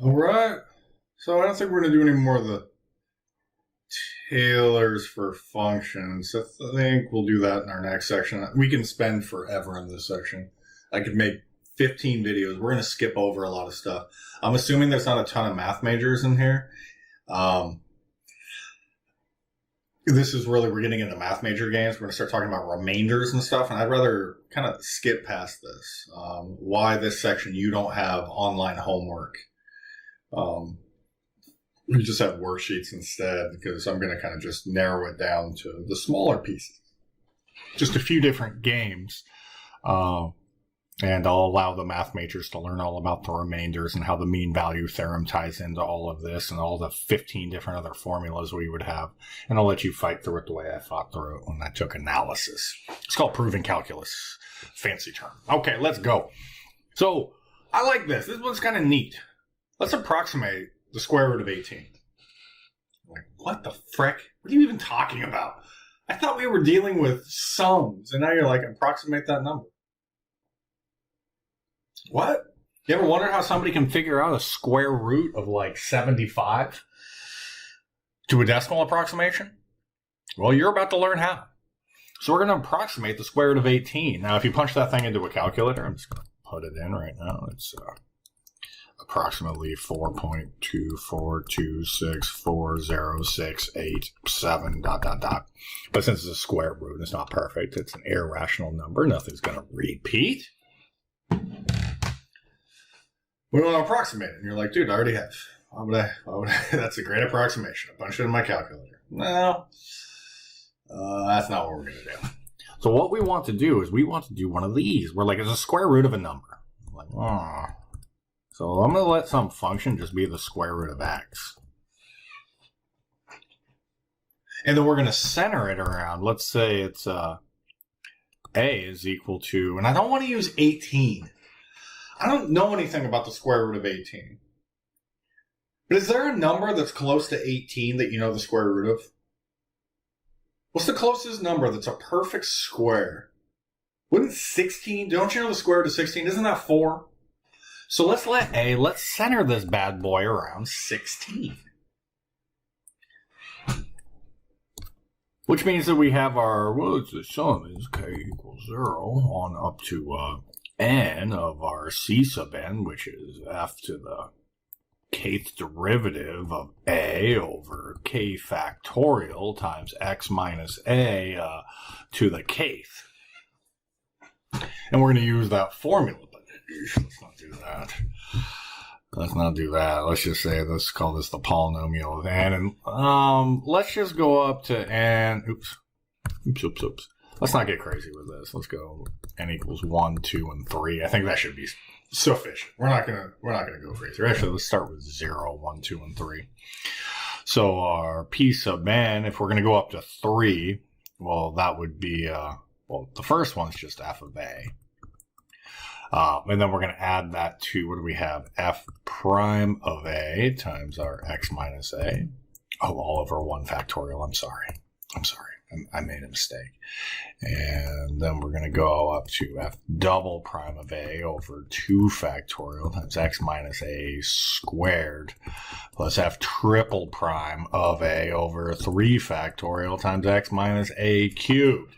All right. So I don't think we're going to do any more of the tailors for functions. I think we'll do that in our next section. We can spend forever in this section. I could make 15 videos. We're going to skip over a lot of stuff. I'm assuming there's not a ton of math majors in here. This is really, we're getting into math major games. We're going to start talking about remainders and stuff, and I'd rather kind of skip past this. Why this section you don't have online homework. We just have worksheets instead, because I'm going to kind of just narrow it down to the smaller pieces. Just a few different games. And I'll allow the math majors to learn all about the remainders and how the mean value theorem ties into all of this and all the 15 different other formulas we would have. And I'll let you fight through it the way I fought through it when I took analysis. It's called proving calculus. Fancy term. Okay, let's go. So I like this. This one's kind of neat. Let's approximate the square root of 18. Like, what the frick? What are you even talking about? I thought we were dealing with sums, and now you're like, approximate that number. What? You ever wonder how somebody can figure out a square root of like 75 to a decimal approximation? Well, you're about to learn how. So we're going to approximate the square root of 18. Now, if you punch that thing into a calculator, I'm just going to put it in right now. It's approximately 4.242640687 ... But since it's a square root, it's not perfect. It's an irrational number. Nothing's going to repeat. We want to approximate it. And you're like, dude, I already have. Why would I? That's a great approximation. I punch it in my calculator. No, that's not what we're going to do. So what we want to do is we want to do one of these. We're like, it's a square root of a number. I'm like, oh. So I'm going to let some function just be the square root of x. And then we're going to center it around. Let's say it's a is equal to, and I don't want to use 18. I don't know anything about the square root of 18. But is there a number that's close to 18 that you know the square root of? What's the closest number that's a perfect square? Wouldn't 16, don't you know the square root of 16? Isn't that 4? So let's center this bad boy around 16. Which means that we have our, well, it's the sum is k equals 0 on up to n of our c sub n, which is f to the kth derivative of a over k factorial times x minus a to the kth. And we're going to use that formula, but let's not do that. Let's not do that. Let's just say, let's call this the polynomial of n. And let's just go up to n. Oops. Let's not get crazy with this. Let's go n equals 1, 2, and 3. I think that should be sufficient. We're not gonna go crazy. Actually, let's start with 0, 1, 2, and 3. So our p sub n, if we're gonna go up to 3, well, that would be well, the first one's just f of a. And then we're going to add that to, what do we have? F prime of a times our x minus a. Oh, all over 1 factorial. I'm sorry. I made a mistake. And then we're going to go up to f double prime of a over 2 factorial times x minus a squared plus f triple prime of a over 3 factorial times x minus a cubed.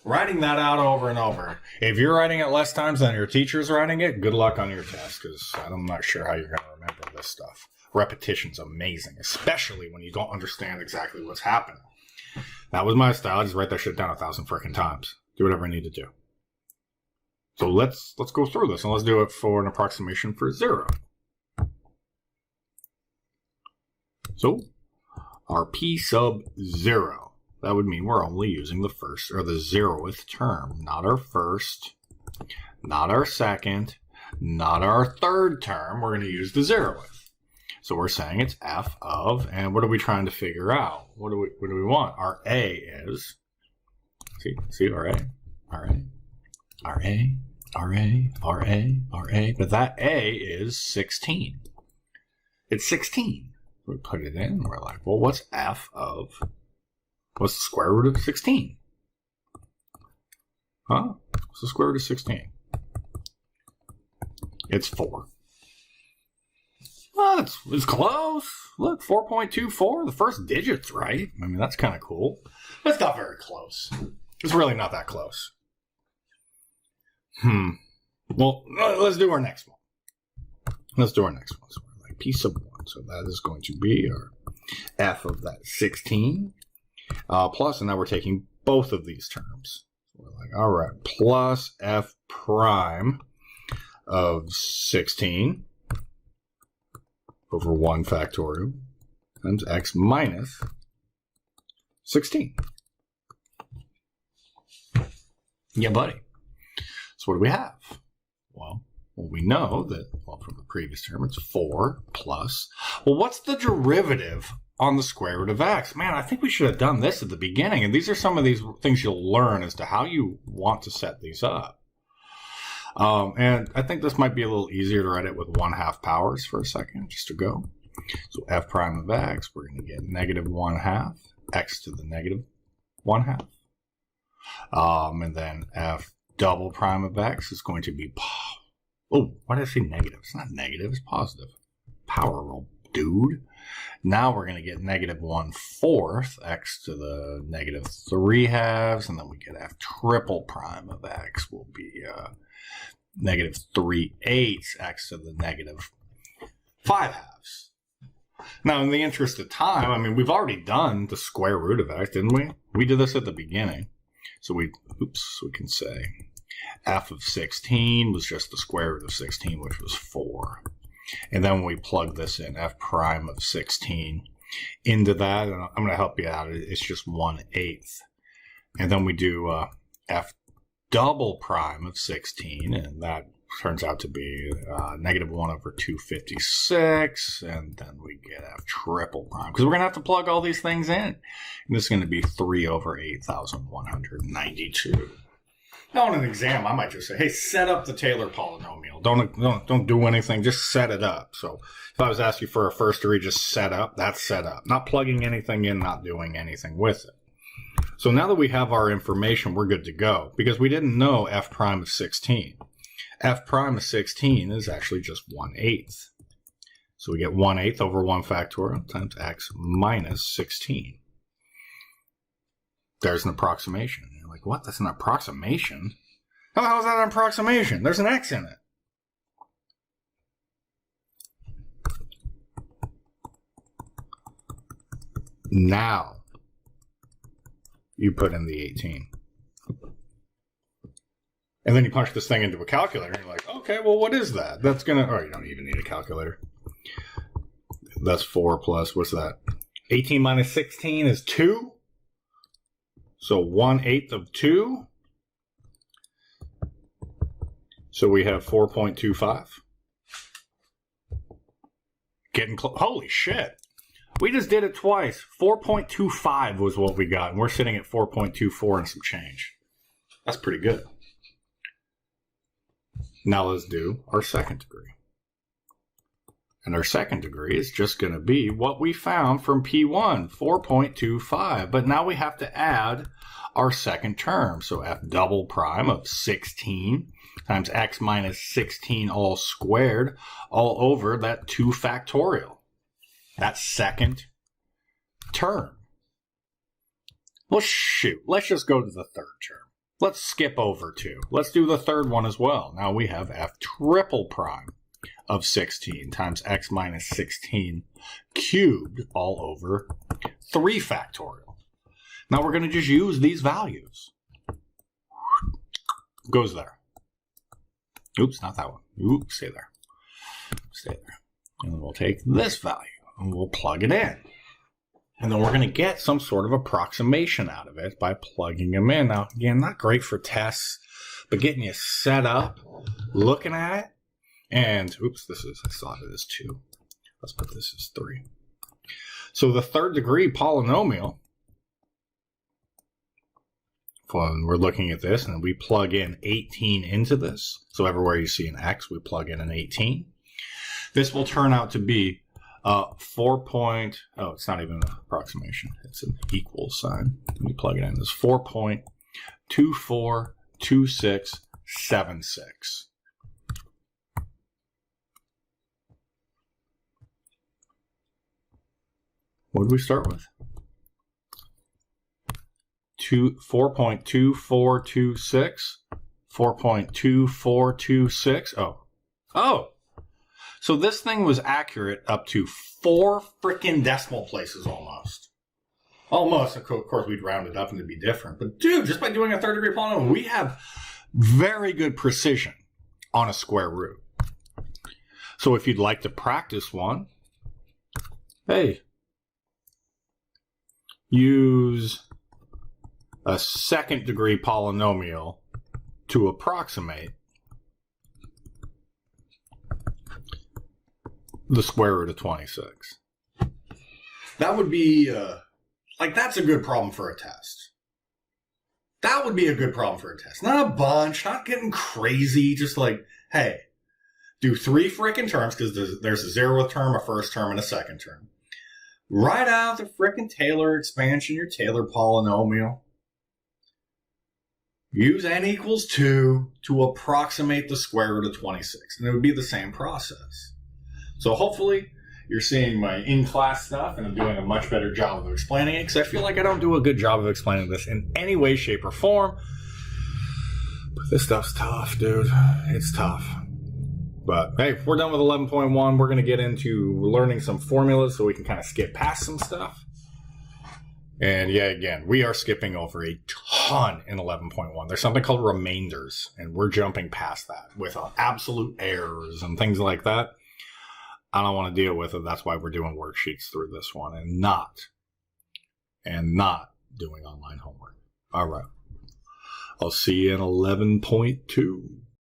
Writing that out over and over. If you're writing it less times than your teacher's writing it, good luck on your test, because I'm not sure how you're going to remember this stuff. Repetition's amazing, especially when you don't understand exactly what's happening. That was my style. I just write that shit down 1,000 freaking times. Do whatever I need to do. So let's go through this, and let's do it for an approximation for 0. So our p sub 0. That would mean we're only using the first, or the 0th term, not our first, not our second, not our third term. We're going to use the 0th. So we're saying it's f of, and what are we trying to figure out? What do we want? Our a is, see our a, but that a is 16. It's 16. We put it in, and we're like, well, what's f of? What's the square root of 16? Huh? What's the square root of 16? It's 4. Well, it's close. Look, 4.24. The first digit's right. I mean, that's kind of cool. But it's not very close. It's really not that close. Well, let's do our next one. So we're like piece of 1. So that is going to be our f of that 16 plus, and now we're taking both of these terms. So we're like, all right, plus f prime of 16 over 1 factorial times x minus 16. Yeah, buddy. So what do we have? Well, we know that, well, from the previous term, it's 4 plus. Well, what's the derivative on the square root of x? Man, I think we should have done this at the beginning. And these are some of these things you'll learn as to how you want to set these up. And I think this might be a little easier to write it with 1/2 powers for a second, just to go. So f prime of x, we're going to get negative 1/2, x to the negative 1/2. And then f double prime of x is going to be, oh, why did I say negative? It's not negative, it's positive. Power roll, dude. Now we're going to get negative 1/4, x to the negative 3/2, and then we get f triple prime of x will be negative 3/8, x to the negative 5/2. Now, in the interest of time, I mean, we've already done the square root of x, didn't we? We did this at the beginning. So we can say f of 16 was just the square root of 16, which was 4. And then when we plug this in, f prime of 16 into that, and I'm going to help you out, it's just 1/8. And then we do f double prime of 16, and that turns out to be negative 1 over 256, and then we get f triple prime, because we're going to have to plug all these things in. And this is going to be 3 over 8,192. Now, on an exam, I might just say, hey, set up the Taylor polynomial. Don't do anything, just set it up. So if I was asking for a first degree, just set up, that's set up. Not plugging anything in, not doing anything with it. So now that we have our information, we're good to go, because we didn't know f prime of 16. F prime of 16 is actually just 1/8. So we get 1/8 over 1 factorial times x minus 16. There's an approximation. You're like, what? That's an approximation? How is that an approximation? There's an x in it. Now, you put in the 18. And then you punch this thing into a calculator, and you're like, okay, well, what is that? That's going to, oh, you don't even need a calculator. That's 4 plus, what's that? 18 minus 16 is 2. So 1/8 of 2. So we have 4.25. Getting close. Holy shit. We just did it twice. 4.25 was what we got, and we're sitting at 4.24 and some change. That's pretty good. Now let's do our second degree. And our second degree is just going to be what we found from P1, 4.25. But now we have to add our second term. So f double prime of 16 times x minus 16 all squared all over that 2 factorial. That second term. Well, shoot. Let's just go to the third term. Let's skip over 2. Let's do the third one as well. Now we have f triple prime of 16 times x minus 16 cubed all over 3 factorial. Now we're going to just use these values. Goes there. Oops, not that one. Oops, stay there. Stay there. And then we'll take this value and we'll plug it in. And then we're going to get some sort of approximation out of it by plugging them in. Now, again, not great for tests, but getting you set up, looking at it, and, oops, I thought it is 2. Let's put this as 3. So the third degree polynomial, when we're looking at this, and we plug in 18 into this. So everywhere you see an x, we plug in an 18. This will turn out to be 4 point, oh, it's not even an approximation. It's an equal sign. When you plug it in, it's 4.242676. What did we start with? 4.2426. 4.2426. Oh. So this thing was accurate up to 4 freaking decimal places almost. Almost. Of course, we'd round it up and it'd be different. But dude, just by doing a third degree polynomial, we have very good precision on a square root. So if you'd like to practice one, hey, use a second degree polynomial to approximate the square root of 26. That would be, that's a good problem for a test. That would be a good problem for a test. Not a bunch, not getting crazy, just like, hey, do 3 frickin' terms, because there's a 0th term, a first term, and a second term. Write out the frickin' Taylor expansion, your Taylor polynomial. Use n equals 2 to approximate the square root of 26. And it would be the same process. So hopefully you're seeing my in-class stuff and I'm doing a much better job of explaining it, because I feel like I don't do a good job of explaining this in any way, shape, or form. But this stuff's tough, dude. It's tough. But hey, we're done with 11.1. We're going to get into learning some formulas so we can kind of skip past some stuff. And yeah, again, we are skipping over a ton in 11.1. There's something called remainders, and we're jumping past that with absolute errors and things like that. I don't want to deal with it. That's why we're doing worksheets through this one and not doing online homework. All right. I'll see you in 11.2.